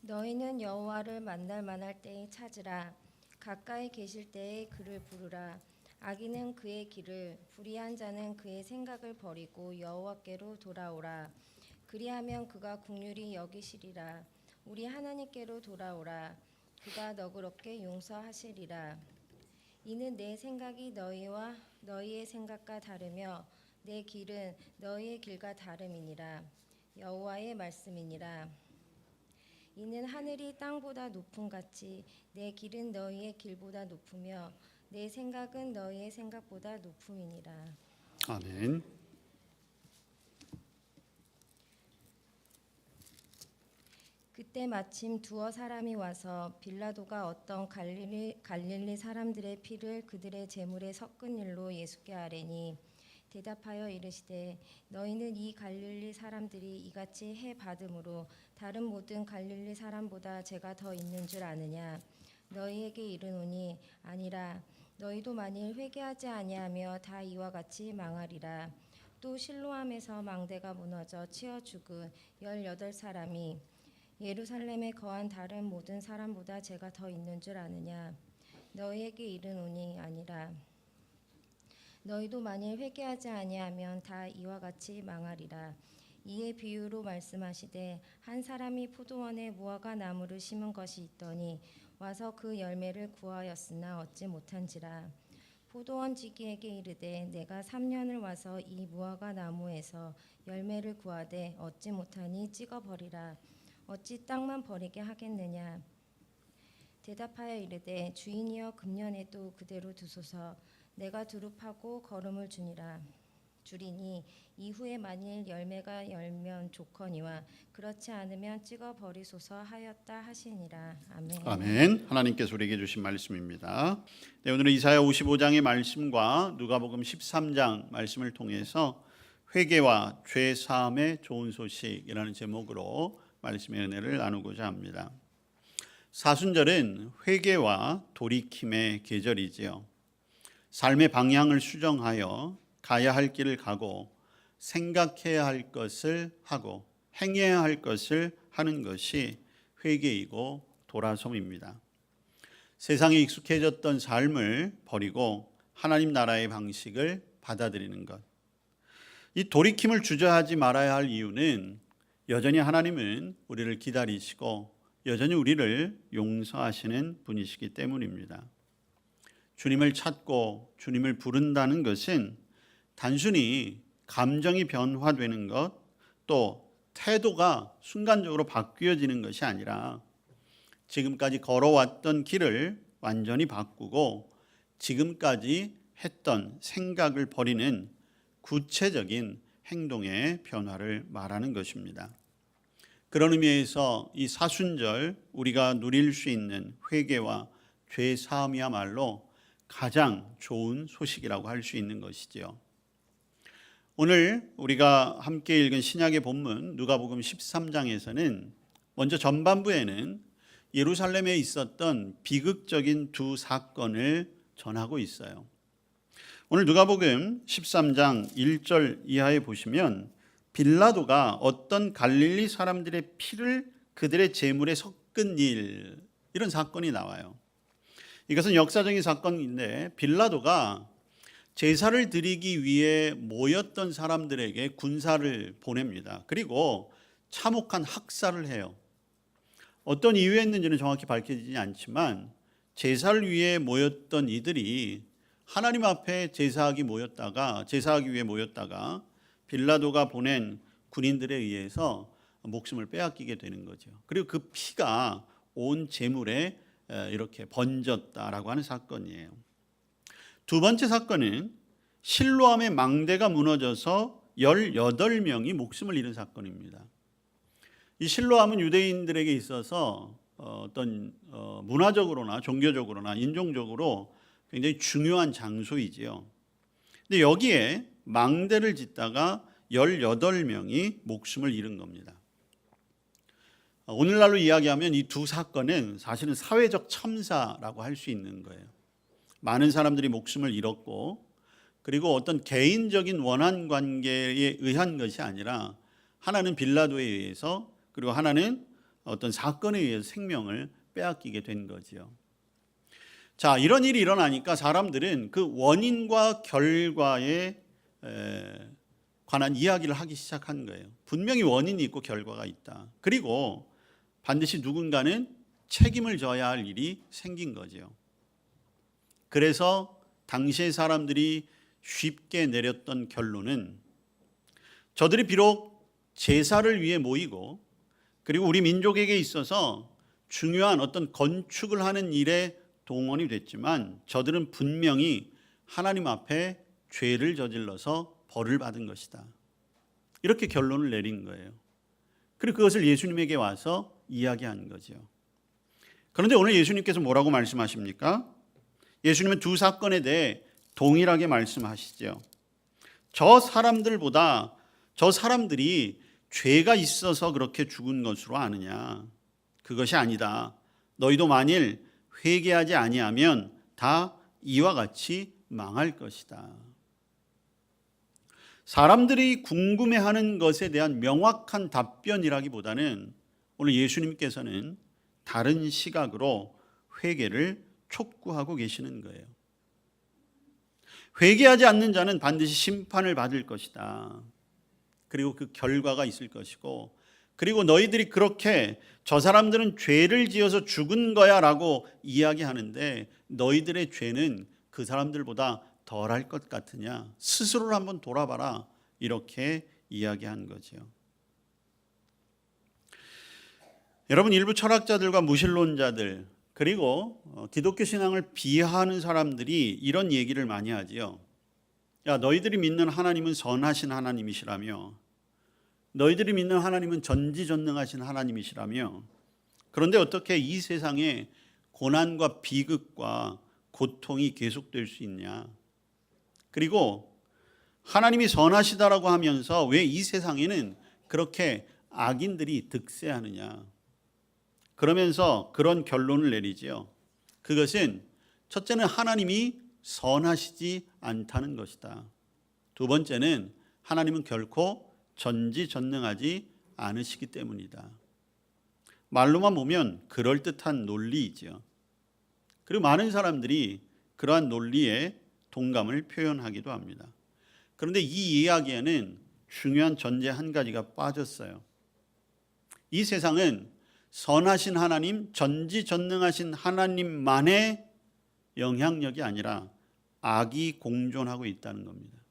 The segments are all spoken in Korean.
너희는 여호와를 만날 만할 때에 찾으라. 가까이 계실 때에 그를 부르라. 악인은 그의 길을, 불의한 자는 그의 생각을 버리고 여호와께로 돌아오라. 그리하면 그가 긍휼히 여기시리라. 우리 하나님께로 돌아오라. 그가 너그럽게 용서하시리라. 이는 내 생각이 너희와 너희의 생각과 다르며 내 길은 너희의 길과 다름이니라. 여호와의 말씀이니라. 이는 하늘이 땅보다 높음 같이 내 길은 너희의 길보다 높으며 내 생각은 너희의 생각보다 높음이니라. 아멘. 그때 마침 두어 사람이 와서 빌라도가 어떤 갈릴리 사람들의 피를 그들의 제물에 섞은 일로 예수께 아뢰니 대답하여 이르시되 너희는 이 갈릴리 사람들이 이같이 해 받음으로 다른 모든 갈릴리 사람보다 죄가 더 있는 줄 아느냐. 너희에게 이르노니 아니라. 너희도 만일 회개하지 아니하며 다 이와 같이 망하리라. 또 실로암에서 망대가 무너져 치어 죽은 18사람이 예루살렘에 거한 다른 모든 사람보다 죄가 더 있는 줄 아느냐. 너희에게 이르노니 아니라. 너희도 만일 회개하지 아니하면 다 이와 같이 망하리라. 이에 비유로 말씀하시되 한 사람이 포도원에 무화과 나무를 심은 것이 있더니 와서 그 열매를 구하였으나 얻지 못한지라. 포도원 지기에게 이르되 내가 3년을 와서 이 무화과 나무에서 열매를 구하되 얻지 못하니 찍어버리라. 어찌 땅만 버리게 하겠느냐. 대답하여 이르되 주인이여 금년에도 그대로 두소서. 내가 두릅하고 거름을 주리니 이후에 만일 열매가 열면 좋거니와 그렇지 않으면 찍어 버리소서 하였다 하시니라. 아멘. 아멘. 하나님께서 우리에게 주신 말씀입니다. 네, 오늘은 이사야 55장의 말씀과 누가복음 13장 말씀을 통해서 회개와 죄 사함의 좋은 소식이라는 제목으로 말씀의 은혜를 나누고자 합니다. 사순절은 회개와 돌이킴의 계절이지요. 삶의 방향을 수정하여 가야 할 길을 가고 생각해야 할 것을 하고 행해야 할 것을 하는 것이 회개이고 돌아섬입니다. 세상에 익숙해졌던 삶을 버리고 하나님 나라의 방식을 받아들이는 것. 이 돌이킴을 주저하지 말아야 할 이유는 여전히 하나님은 우리를 기다리시고 여전히 우리를 용서하시는 분이시기 때문입니다. 주님을 찾고 주님을 부른다는 것은 단순히 감정이 변화되는 것, 또 태도가 순간적으로 바뀌어지는 것이 아니라 지금까지 걸어왔던 길을 완전히 바꾸고 지금까지 했던 생각을 버리는 구체적인 행동의 변화를 말하는 것입니다. 그런 의미에서 이 사순절 우리가 누릴 수 있는 회개와 죄 사함이야말로 가장 좋은 소식이라고 할 수 있는 것이지요. 오늘 우리가 함께 읽은 신약의 본문 누가복음 13장에서는 먼저 전반부에는 예루살렘에 있었던 비극적인 두 사건을 전하고 있어요. 오늘 누가복음 13장 1절 이하에 보시면 빌라도가 어떤 갈릴리 사람들의 피를 그들의 제물에 섞은 일, 이런 사건이 나와요. 이것은 역사적인 사건인데 빌라도가 제사를 드리기 위해 모였던 사람들에게 군사를 보냅니다. 그리고 참혹한 학살을 해요. 어떤 이유였는지는 정확히 밝혀지지 않지만 제사를 위해 모였던 이들이 하나님 앞에 제사하기 위해 모였다가 빌라도가 보낸 군인들에 의해서 목숨을 빼앗기게 되는 거죠. 그리고 그 피가 온 제물에 이렇게 번졌다라고 하는 사건이에요. 두 번째 사건은 실로암의 망대가 무너져서 18명이 목숨을 잃은 사건입니다. 이 실로암은 유대인들에게 있어서 어떤 문화적으로나 종교적으로나 인종적으로 굉장히 중요한 장소이지요. 근데 여기에 망대를 짓다가 18명이 목숨을 잃은 겁니다. 오늘날로 이야기하면 이 두 사건은 사실은 사회적 참사라고 할 수 있는 거예요. 많은 사람들이 목숨을 잃었고, 그리고 어떤 개인적인 원한 관계에 의한 것이 아니라 하나는 빌라도에 의해서, 그리고 하나는 어떤 사건에 의해서 생명을 빼앗기게 된 거지요. 자, 이런 일이 일어나니까 사람들은 그 원인과 결과에 관한 이야기를 하기 시작한 거예요. 분명히 원인이 있고 결과가 있다. 그리고 반드시 누군가는 책임을 져야 할 일이 생긴 거죠. 그래서 당시의 사람들이 쉽게 내렸던 결론은 저들이 비록 제사를 위해 모이고 그리고 우리 민족에게 있어서 중요한 어떤 건축을 하는 일에 동원이 됐지만 저들은 분명히 하나님 앞에 죄를 저질러서 벌을 받은 것이다. 이렇게 결론을 내린 거예요. 그리고 그것을 예수님에게 와서 이야기한 거죠. 그런데 오늘 예수님께서 뭐라고 말씀하십니까? 예수님은 두 사건에 대해 동일하게 말씀하시죠. 저 사람들이 죄가 있어서 그렇게 죽은 것으로 아느냐? 그것이 아니다. 너희도 만일 회개하지 아니하면 다 이와 같이 망할 것이다. 사람들이 궁금해하는 것에 대한 명확한 답변이라기보다는 오늘 예수님께서는 다른 시각으로 회개를 촉구하고 계시는 거예요. 회개하지 않는 자는 반드시 심판을 받을 것이다. 그리고 그 결과가 있을 것이고, 그리고 너희들이 그렇게 저 사람들은 죄를 지어서 죽은 거야 라고 이야기하는데 너희들의 죄는 그 사람들보다 덜할 것 같으냐? 스스로를 한번 돌아봐라. 이렇게 이야기한 거죠. 여러분, 일부 철학자들과 무신론자들 그리고 기독교 신앙을 비하하는 사람들이 이런 얘기를 많이 하지요. 야, 너희들이 믿는 하나님은 선하신 하나님이시라며, 너희들이 믿는 하나님은 전지전능하신 하나님이시라며, 그런데 어떻게 이 세상에 고난과 비극과 고통이 계속될 수 있냐? 그리고 하나님이 선하시다라고 하면서 왜 이 세상에는 그렇게 악인들이 득세하느냐? 그러면서 그런 결론을 내리지요. 그것은 첫째는 하나님이 선하시지 않다는 것이다. 두 번째는 하나님은 결코 전지전능하지 않으시기 때문이다. 말로만 보면 그럴듯한 논리이죠. 그리고 많은 사람들이 그러한 논리에 동감을 표현하기도 합니다. 그런데 이 이야기에는 중요한 전제 한 가지가 빠졌어요. 이 세상은 선하신 하나님, 전지전능하신 하나님만의 영향력이 아니라 악이 공존하고 있다는 겁니다.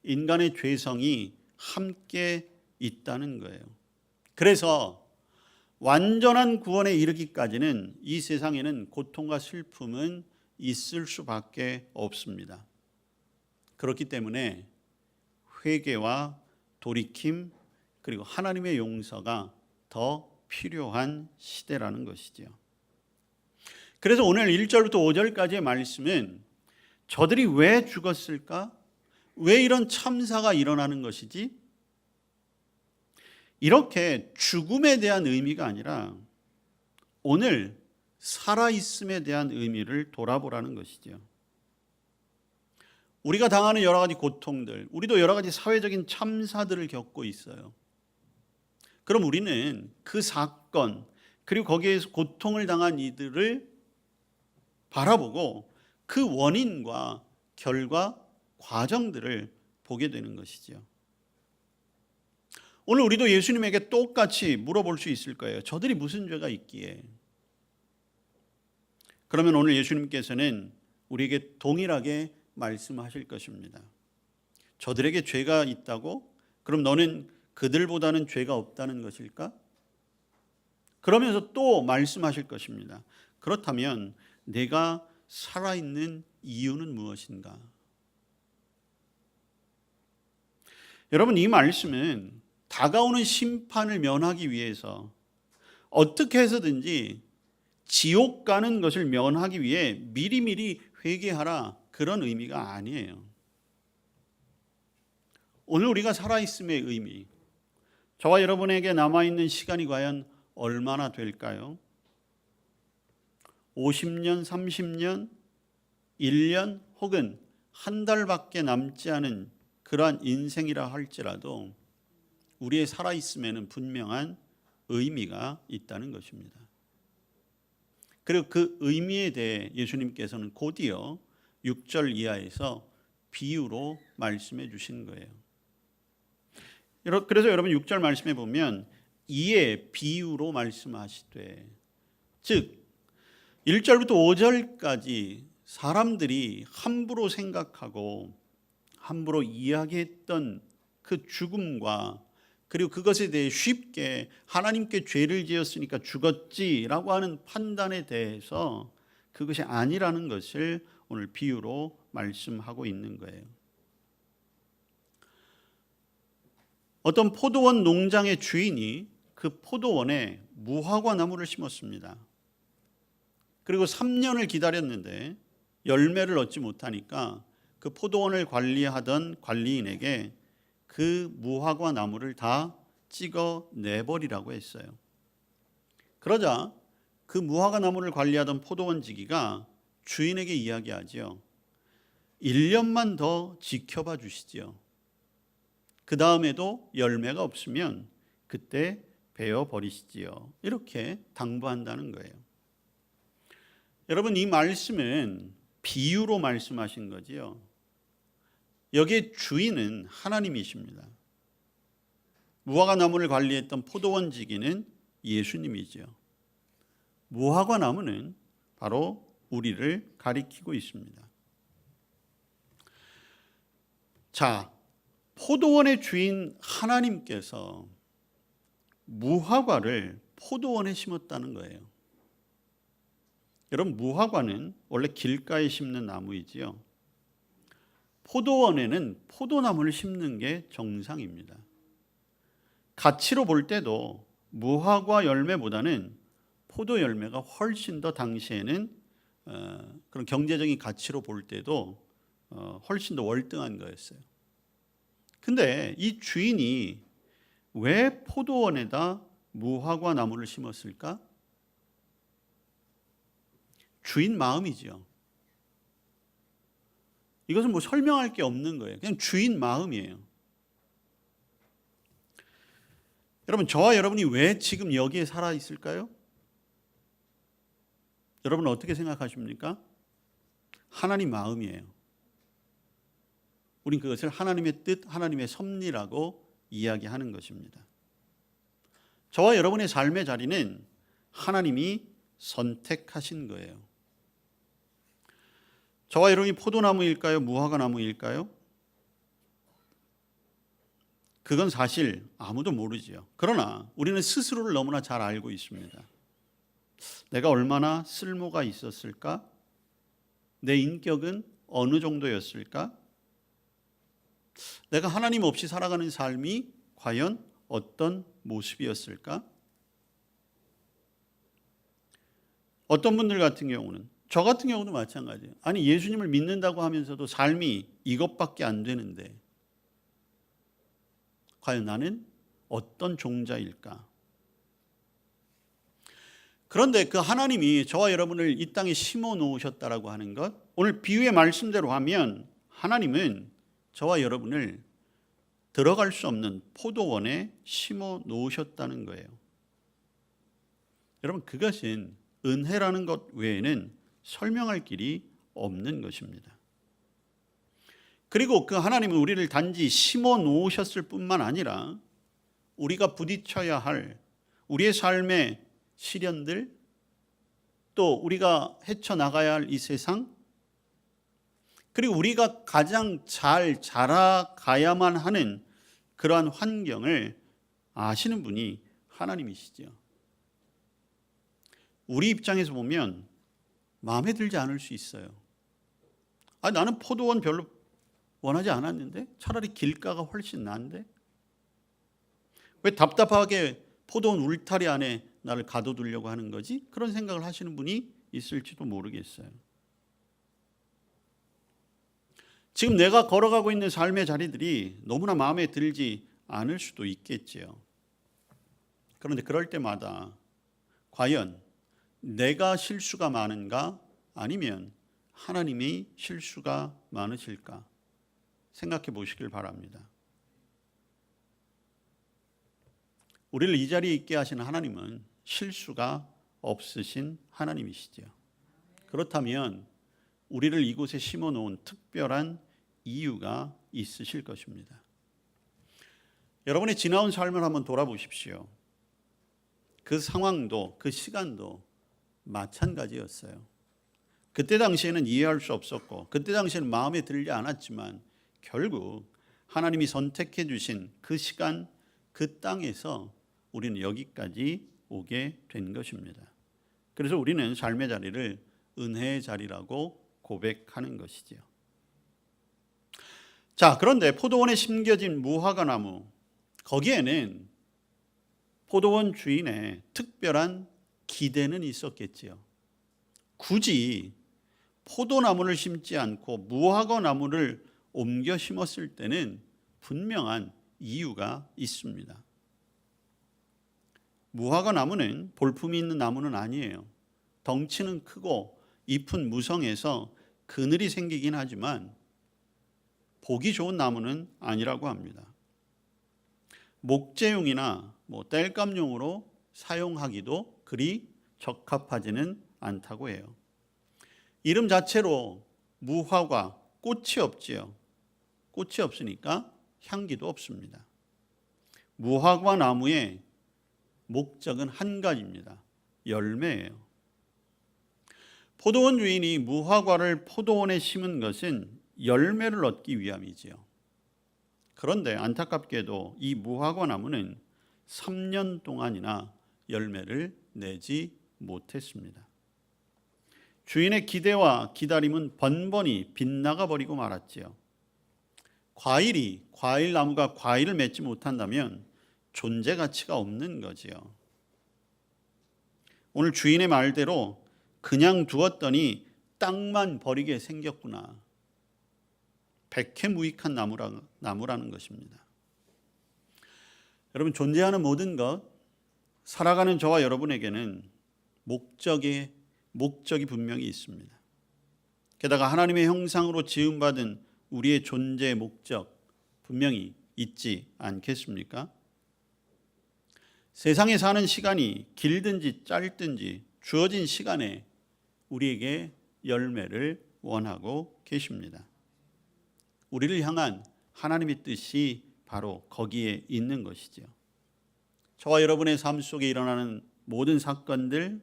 인간의 죄성이 함께 있다는 거예요. 그래서 완전한 구원에 이르기까지는 이 세상에는 고통과 슬픔은 있을 수밖에 없습니다. 그렇기 때문에 회개와 돌이킴 그리고 하나님의 용서가 더 필요한 시대라는 것이죠. 그래서 오늘 1절부터 5절까지의 말씀은 저들이 왜 죽었을까? 왜 이런 참사가 일어나는 것이지? 이렇게 죽음에 대한 의미가 아니라 오늘 살아있음에 대한 의미를 돌아보라는 것이죠. 우리가 당하는 여러 가지 고통들, 우리도 여러 가지 사회적인 참사들을 겪고 있어요. 그럼 우리는 그 사건, 그리고 거기에서 고통을 당한 이들을 바라보고 그 원인과 결과, 과정들을 보게 되는 것이죠. 오늘 우리도 예수님에게 똑같이 물어볼 수 있을 거예요. 저들이 무슨 죄가 있기에? 그러면 오늘 예수님께서는 우리에게 동일하게 말씀하실 것입니다. 저들에게 죄가 있다고? 그럼 너는 그들보다는 죄가 없다는 것일까? 그러면서 또 말씀하실 것입니다. 그렇다면 내가 살아있는 이유는 무엇인가? 여러분, 이 말씀은 다가오는 심판을 면하기 위해서 어떻게 해서든지 지옥 가는 것을 면하기 위해 미리미리 회개하라, 그런 의미가 아니에요. 오늘 우리가 살아있음의 의미, 저와 여러분에게 남아있는 시간이 과연 얼마나 될까요? 50년, 30년, 1년 혹은 한 달밖에 남지 않은 그러한 인생이라 할지라도 우리의 살아있음에는 분명한 의미가 있다는 것입니다. 그리고 그 의미에 대해 예수님께서는 곧이어 6절 이하에서 비유로 말씀해 주신 거예요. 그래서 여러분 6절 말씀해 보면 이에 비유로 말씀하시되, 즉 1절부터 5절까지 사람들이 함부로 생각하고 함부로 이야기했던 그 죽음과 그리고 그것에 대해 쉽게 하나님께 죄를 지었으니까 죽었지라고 하는 판단에 대해서 그것이 아니라는 것을 오늘 비유로 말씀하고 있는 거예요. 어떤 포도원 농장의 주인이 그 포도원에 무화과 나무를 심었습니다. 그리고 3년을 기다렸는데 열매를 얻지 못하니까 그 포도원을 관리하던 관리인에게 그 무화과 나무를 다 찍어 내버리라고 했어요. 그러자 그 무화과 나무를 관리하던 포도원지기가 주인에게 이야기하죠. 1년만 더 지켜봐 주시죠. 그 다음에도 열매가 없으면 그때 베어 버리시지요. 이렇게 당부한다는 거예요. 여러분, 이 말씀은 비유로 말씀하신 거지요. 여기에 주인은 하나님이십니다. 무화과 나무를 관리했던 포도원지기는 예수님이죠. 무화과 나무는 바로 우리를 가리키고 있습니다. 자, 포도원의 주인 하나님께서 무화과를 포도원에 심었다는 거예요. 여러분, 무화과는 원래 길가에 심는 나무이지요. 포도원에는 포도나무를 심는 게 정상입니다. 가치로 볼 때도 무화과 열매보다는 포도 열매가 훨씬 더 당시에는 그런 경제적인 가치로 볼 때도 훨씬 더 월등한 거였어요. 근데 이 주인이 왜 포도원에다 무화과 나무를 심었을까? 주인 마음이죠. 이것은 뭐 설명할 게 없는 거예요. 그냥 주인 마음이에요. 여러분, 저와 여러분이 왜 지금 여기에 살아 있을까요? 여러분은 어떻게 생각하십니까? 하나님 마음이에요. 우린 그것을 하나님의 뜻, 하나님의 섭리라고 이야기하는 것입니다. 저와 여러분의 삶의 자리는 하나님이 선택하신 거예요. 저와 여러분이 포도나무일까요? 무화과 나무일까요? 그건 사실 아무도 모르지요. 그러나 우리는 스스로를 너무나 잘 알고 있습니다. 내가 얼마나 쓸모가 있었을까? 내 인격은 어느 정도였을까? 내가 하나님 없이 살아가는 삶이 과연 어떤 모습이었을까? 어떤 분들 같은 경우는, 저 같은 경우도 마찬가지예요. 아니, 예수님을 믿는다고 하면서도 삶이 이것밖에 안 되는데 과연 나는 어떤 종자일까? 그런데 그 하나님이 저와 여러분을 이 땅에 심어 놓으셨다라고 하는 것, 오늘 비유의 말씀대로 하면 하나님은 저와 여러분을 들어갈 수 없는 포도원에 심어 놓으셨다는 거예요. 여러분, 그것은 은혜라는 것 외에는 설명할 길이 없는 것입니다. 그리고 그 하나님은 우리를 단지 심어 놓으셨을 뿐만 아니라 우리가 부딪혀야 할 우리의 삶의 시련들, 또 우리가 헤쳐나가야 할 이 세상, 그리고 우리가 가장 잘 자라가야만 하는 그러한 환경을 아시는 분이 하나님이시죠. 우리 입장에서 보면 마음에 들지 않을 수 있어요. 나는 포도원 별로 원하지 않았는데 차라리 길가가 훨씬 나은데 왜 답답하게 포도원 울타리 안에 나를 가둬두려고 하는 거지? 그런 생각을 하시는 분이 있을지도 모르겠어요. 지금 내가 걸어가고 있는 삶의 자리들이 너무나 마음에 들지 않을 수도 있겠지요. 그런데 그럴 때마다 과연 내가 실수가 많은가 아니면 하나님이 실수가 많으실까 생각해 보시길 바랍니다. 우리를 이 자리에 있게 하시는 하나님은 실수가 없으신 하나님이시죠. 그렇다면 우리를 이곳에 심어놓은 특별한 이유가 있으실 것입니다. 여러분의 지나온 삶을 한번 돌아보십시오. 그 상황도 그 시간도 마찬가지였어요. 그때 당시에는 이해할 수 없었고 그때 당시에는 마음에 들지 않았지만 결국 하나님이 선택해 주신 그 시간 그 땅에서 우리는 여기까지 오게 된 것입니다. 그래서 우리는 삶의 자리를 은혜의 자리라고 고백하는 것이지요. 자, 그런데 포도원에 심겨진 무화과 나무, 거기에는 포도원 주인의 특별한 기대는 있었겠지요. 굳이 포도나무를 심지 않고 무화과 나무를 옮겨 심었을 때는 분명한 이유가 있습니다. 무화과 나무는 볼품이 있는 나무는 아니에요. 덩치는 크고 잎은 무성해서 그늘이 생기긴 하지만 보기 좋은 나무는 아니라고 합니다. 목재용이나 땔감용으로 사용하기도 그리 적합하지는 않다고 해요. 이름 자체로 무화과, 꽃이 없지요. 꽃이 없으니까 향기도 없습니다. 무화과 나무의 목적은 한 가지입니다. 열매예요. 포도원 주인이 무화과를 포도원에 심은 것은 열매를 얻기 위함이지요. 그런데 안타깝게도 이 무화과 나무는 3년 동안이나 열매를 내지 못했습니다. 주인의 기대와 기다림은 번번이 빗나가 버리고 말았지요. 과일 나무가 과일을 맺지 못한다면 존재 가치가 없는 거지요. 오늘 주인의 말대로 그냥 두었더니 땅만 버리게 생겼구나. 백해무익한 나무라는 것입니다. 여러분, 존재하는 모든 것, 살아가는 저와 여러분에게는 목적이 분명히 있습니다. 게다가 하나님의 형상으로 지음받은 우리의 존재의 목적 분명히 있지 않겠습니까? 세상에 사는 시간이 길든지 짧든지 주어진 시간에 우리에게 열매를 원하고 계십니다. 우리를 향한 하나님의 뜻이 바로 거기에 있는 것이죠. 저와 여러분의 삶 속에 일어나는 모든 사건들,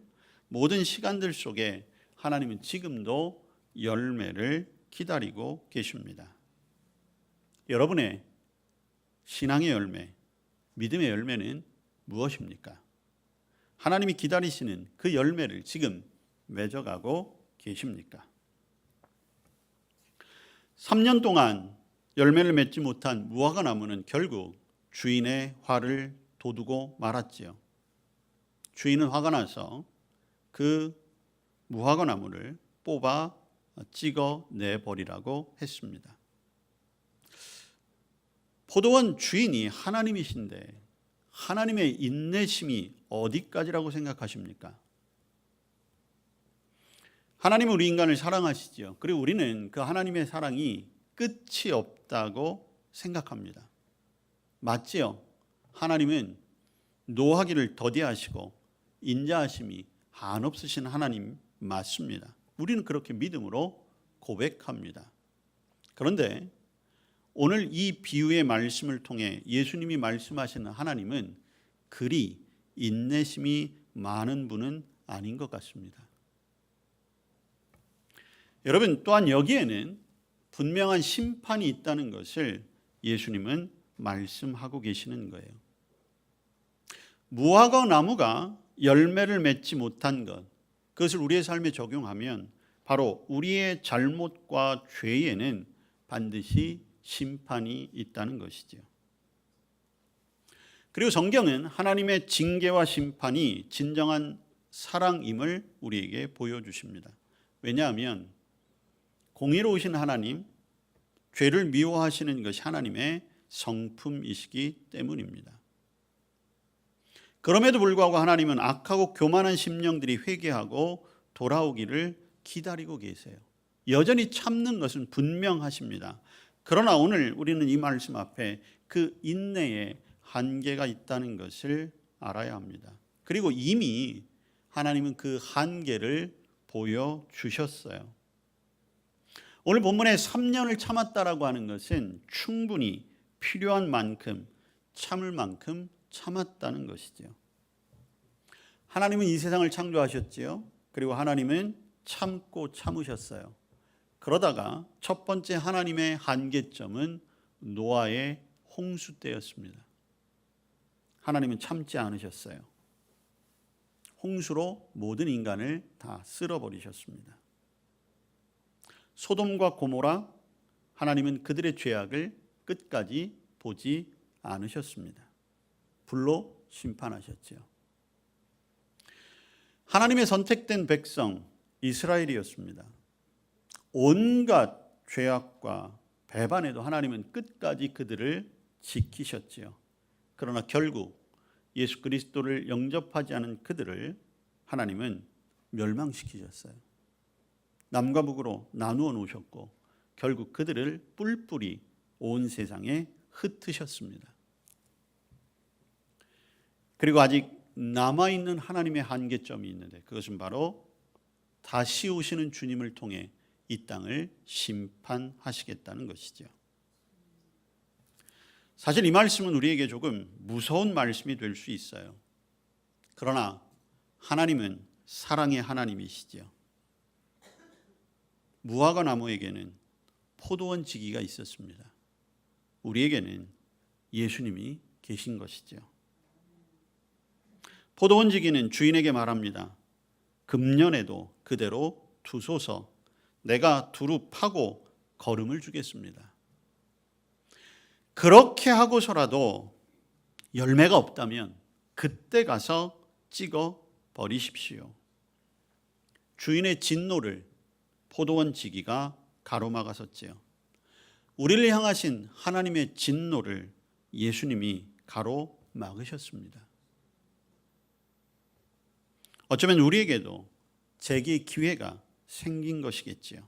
모든 시간들 속에 하나님은 지금도 열매를 기다리고 계십니다. 여러분의 신앙의 열매, 믿음의 열매는 무엇입니까? 하나님이 기다리시는 그 열매를 지금 맺어가고 계십니까? 3년 동안 열매를 맺지 못한 무화과 나무는 결국 주인의 화를 돋우고 말았지요. 주인은 화가 나서 그 무화과 나무를 뽑아 찍어 내버리라고 했습니다. 포도원 주인이 하나님이신데 하나님의 인내심이 어디까지라고 생각하십니까? 하나님은 우리 인간을 사랑하시죠. 그리고 우리는 그 하나님의 사랑이 끝이 없다고 생각합니다. 맞지요? 하나님은 노하기를 더디하시고 인자하심이 한없으신 하나님 맞습니다. 우리는 그렇게 믿음으로 고백합니다. 그런데 오늘 이 비유의 말씀을 통해 예수님이 말씀하시는 하나님은 그리 인내심이 많은 분은 아닌 것 같습니다. 여러분, 또한 여기에는 분명한 심판이 있다는 것을 예수님은 말씀하고 계시는 거예요. 무화과 나무가 열매를 맺지 못한 것, 그것을 우리의 삶에 적용하면 바로 우리의 잘못과 죄에는 반드시 심판이 있다는 것이죠. 그리고 성경은 하나님의 징계와 심판이 진정한 사랑임을 우리에게 보여주십니다. 왜냐하면 공의로우신 하나님, 죄를 미워하시는 것이 하나님의 성품이시기 때문입니다. 그럼에도 불구하고 하나님은 악하고 교만한 심령들이 회개하고 돌아오기를 기다리고 계세요. 여전히 참는 것은 분명하십니다. 그러나 오늘 우리는 이 말씀 앞에 그 인내에 한계가 있다는 것을 알아야 합니다. 그리고 이미 하나님은 그 한계를 보여주셨어요. 오늘 본문에 3년을 참았다라고 하는 것은 충분히 필요한 만큼 참을 만큼 참았다는 것이죠. 하나님은 이 세상을 창조하셨지요. 그리고 하나님은 참고 참으셨어요. 그러다가 첫 번째 하나님의 한계점은 노아의 홍수 때였습니다. 하나님은 참지 않으셨어요. 홍수로 모든 인간을 다 쓸어버리셨습니다. 소돔과 고모라, 하나님은 그들의 죄악을 끝까지 보지 않으셨습니다. 불로 심판하셨지요. 하나님의 선택된 백성 이스라엘이었습니다. 온갖 죄악과 배반에도 하나님은 끝까지 그들을 지키셨지요. 그러나 결국 예수 그리스도를 영접하지 않은 그들을 하나님은 멸망시키셨어요. 남과 북으로 나누어 놓으셨고 결국 그들을 뿔뿔이 온 세상에 흩으셨습니다. 그리고 아직 남아있는 하나님의 한계점이 있는데 그것은 바로 다시 오시는 주님을 통해 이 땅을 심판하시겠다는 것이죠. 사실 이 말씀은 우리에게 조금 무서운 말씀이 될 수 있어요. 그러나 하나님은 사랑의 하나님이시죠. 무화과 나무에게는 포도원 지기가 있었습니다. 우리에게는 예수님이 계신 것이죠. 포도원 지기는 주인에게 말합니다. 금년에도 그대로 두소서. 내가 두루 파고 거름을 주겠습니다. 그렇게 하고서라도 열매가 없다면 그때 가서 찍어 버리십시오. 주인의 진노를 포도원 지기가 가로막았었지요. 우리를 향하신 하나님의 진노를 예수님이 가로막으셨습니다. 어쩌면 우리에게도 재기의 기회가 생긴 것이겠지요.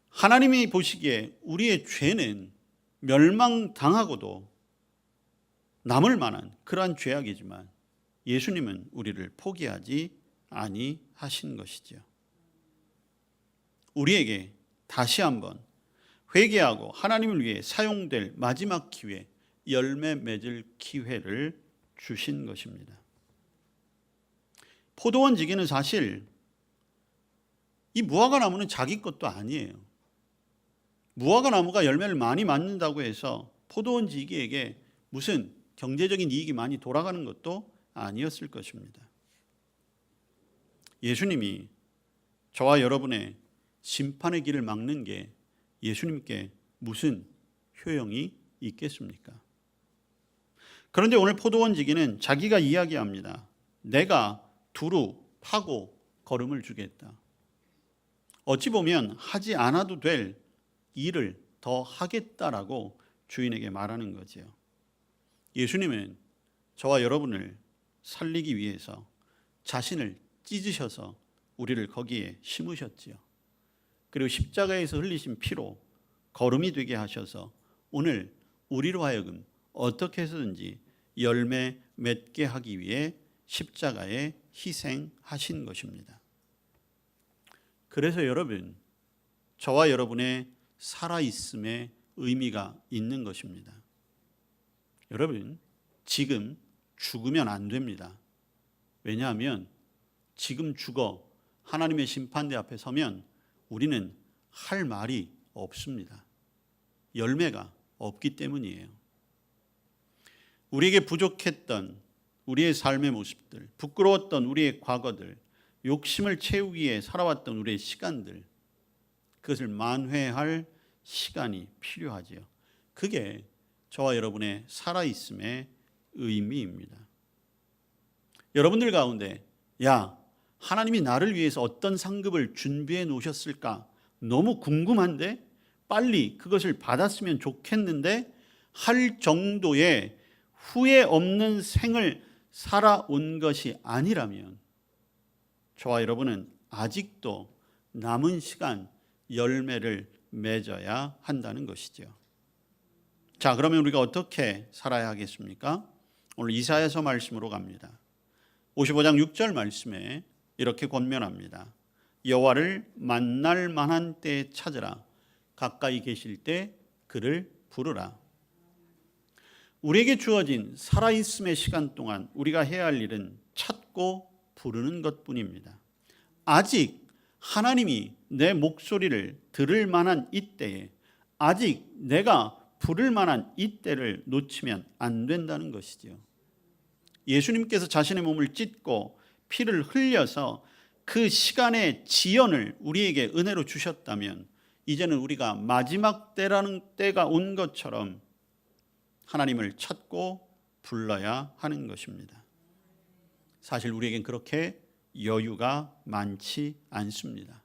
하나님이 보시기에 우리의 죄는 멸망당하고도 남을 만한 그러한 죄악이지만 예수님은 우리를 포기하지 아니하신 것이죠. 우리에게 다시 한번 회개하고 하나님을 위해 사용될 마지막 기회, 열매 맺을 기회를 주신 것입니다. 포도원 지기는 사실 이 무화과 나무는 자기 것도 아니에요. 무화과 나무가 열매를 많이 맺는다고 해서 포도원 지기에게 무슨 경제적인 이익이 많이 돌아가는 것도 아니었을 것입니다. 예수님이 저와 여러분의 심판의 길을 막는 게 예수님께 무슨 효용이 있겠습니까? 그런데 오늘 포도원 지기는 자기가 이야기합니다. 내가 두루 파고 거름을 주겠다. 어찌 보면 하지 않아도 될 일을 더 하겠다라고 주인에게 말하는 거죠. 예수님은 저와 여러분을 살리기 위해서 자신을 찢으셔서 우리를 거기에 심으셨지요. 그리고 십자가에서 흘리신 피로 거름이 되게 하셔서 오늘 우리로 하여금 어떻게 해서든지 열매 맺게 하기 위해 십자가에 희생하신 것입니다. 그래서 여러분, 저와 여러분의 살아있음에 의미가 있는 것입니다. 여러분, 지금 죽으면 안 됩니다. 왜냐하면 지금 죽어 하나님의 심판대 앞에 서면 우리는 할 말이 없습니다. 열매가 없기 때문이에요. 우리에게 부족했던 우리의 삶의 모습들, 부끄러웠던 우리의 과거들, 욕심을 채우기 위해 살아왔던 우리의 시간들, 그것을 만회할 시간이 필요하지요. 그게 저와 여러분의 살아있음의 의미입니다. 여러분들 가운데 하나님이 나를 위해서 어떤 상급을 준비해 놓으셨을까? 너무 궁금한데 빨리 그것을 받았으면 좋겠는데 할 정도의 후회 없는 생을 살아온 것이 아니라면 저와 여러분은 아직도 남은 시간 열매를 맺어야 한다는 것이죠. 자, 그러면 우리가 어떻게 살아야 하겠습니까? 오늘 이사야서 말씀으로 갑니다. 55장 6절 말씀에 이렇게 권면합니다. 여호와를 만날 만한 때에 찾으라. 가까이 계실 때 그를 부르라. 우리에게 주어진 살아있음의 시간 동안 우리가 해야 할 일은 찾고 부르는 것뿐입니다. 아직 하나님이 내 목소리를 들을 만한 이때에, 아직 내가 부를 만한 이때를 놓치면 안 된다는 것이지요. 예수님께서 자신의 몸을 찢고 피를 흘려서 그 시간의 지연을 우리에게 은혜로 주셨다면 이제는 우리가 마지막 때라는 때가 온 것처럼 하나님을 찾고 불러야 하는 것입니다. 사실 우리에겐 그렇게 여유가 많지 않습니다.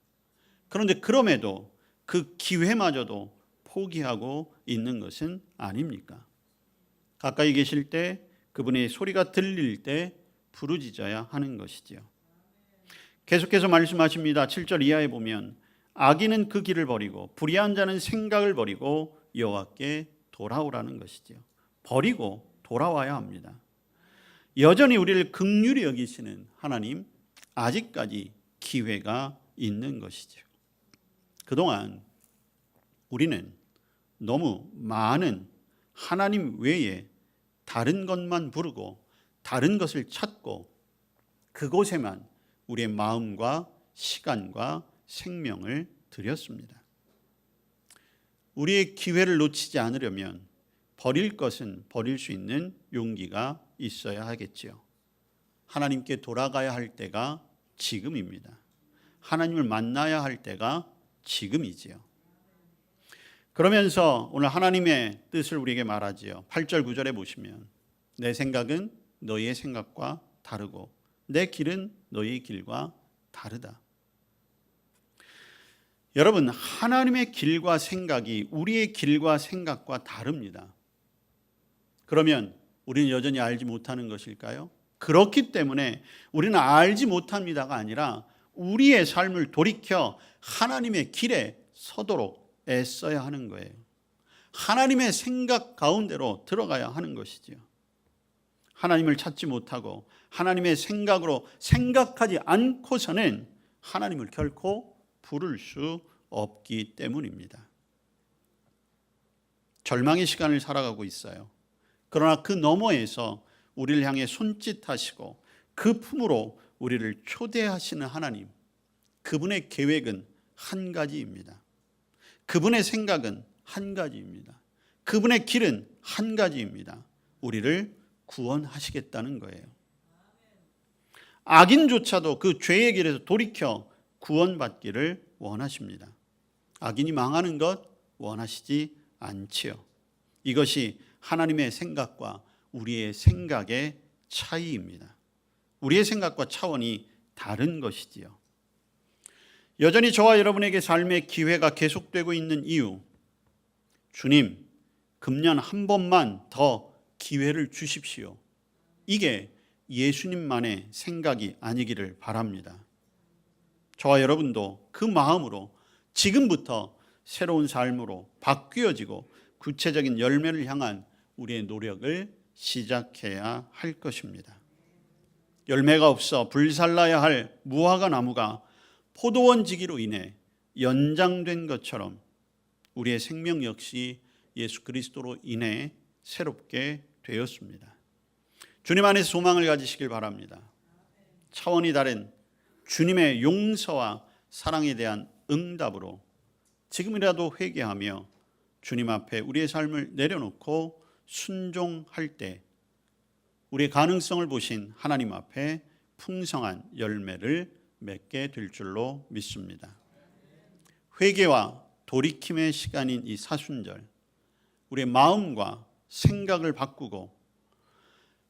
그런데 그럼에도 그 기회마저도 포기하고 있는 것은 아닙니까? 가까이 계실 때, 그분의 소리가 들릴 때 부르짖어야 하는 것이지요. 계속해서 말씀하십니다. 7절 이하에 보면 악인은 그 길을 버리고 불의한 자는 생각을 버리고 여호와께 돌아오라는 것이지요. 버리고 돌아와야 합니다. 여전히 우리를 긍휼히 여기시는 하나님, 아직까지 기회가 있는 것이죠. 그동안 우리는 너무 많은 하나님 외에 다른 것만 부르고 다른 것을 찾고 그곳에만 우리의 마음과 시간과 생명을 들였습니다. 우리의 기회를 놓치지 않으려면 버릴 것은 버릴 수 있는 용기가 있어야 하겠지요. 하나님께 돌아가야 할 때가 지금입니다. 하나님을 만나야 할 때가 지금이지요. 그러면서 오늘 하나님의 뜻을 우리에게 말하지요. 8절 9절에 보시면 내 생각은 너희의 생각과 다르고 내 길은 너희의 길과 다르다. 여러분, 하나님의 길과 생각이 우리의 길과 생각과 다릅니다. 그러면 우리는 여전히 알지 못하는 것일까요? 그렇기 때문에 우리는 알지 못합니다가 아니라 우리의 삶을 돌이켜 하나님의 길에 서도록 애써야 하는 거예요. 하나님의 생각 가운데로 들어가야 하는 것이지요. 하나님을 찾지 못하고 하나님의 생각으로 생각하지 않고서는 하나님을 결코 부를 수 없기 때문입니다. 절망의 시간을 살아가고 있어요. 그러나 그 너머에서 우리를 향해 손짓하시고 그 품으로 우리를 초대하시는 하나님, 그분의 계획은 한 가지입니다. 그분의 생각은 한 가지입니다. 그분의 길은 한 가지입니다. 우리를 구원하시겠다는 거예요. 악인조차도 그 죄의 길에서 돌이켜 구원받기를 원하십니다. 악인이 망하는 것 원하시지 않지요. 이것이 하나님의 생각과 우리의 생각의 차이입니다. 우리의 생각과 차원이 다른 것이지요. 여전히 저와 여러분에게 삶의 기회가 계속되고 있는 이유, 주님, 금년 한 번만 더 기회를 주십시오. 이게 예수님만의 생각이 아니기를 바랍니다. 저와 여러분도 그 마음으로 지금부터 새로운 삶으로 바뀌어지고 구체적인 열매를 향한 우리의 노력을 시작해야 할 것입니다. 열매가 없어 불살라야 할 무화과 나무가 포도원 지기로 인해 연장된 것처럼 우리의 생명 역시 예수 그리스도로 인해 새롭게 되었습니다. 주님 안에서 소망을 가지시길 바랍니다. 차원이 다른 주님의 용서와 사랑에 대한 응답으로 지금이라도 회개하며 주님 앞에 우리의 삶을 내려놓고 순종할 때 우리의 가능성을 보신 하나님 앞에 풍성한 열매를 맺게 될 줄로 믿습니다. 회개와 돌이킴의 시간인 이 사순절, 우리의 마음과 생각을 바꾸고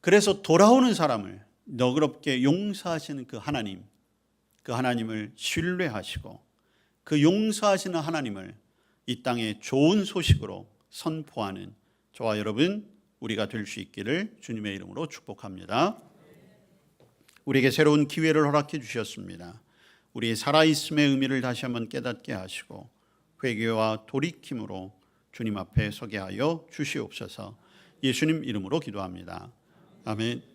그래서 돌아오는 사람을 너그럽게 용서하시는 그 하나님을 신뢰하시고 그 용서하시는 하나님을 이 땅에 좋은 소식으로 선포하는 저와 여러분 우리가 될 수 있기를 주님의 이름으로 축복합니다. 우리에게 새로운 기회를 허락해 주셨습니다. 우리의 살아있음의 의미를 다시 한번 깨닫게 하시고 회개와 돌이킴으로 주님 앞에 서게 하여 주시옵소서. 예수님 이름으로 기도합니다. 아멘.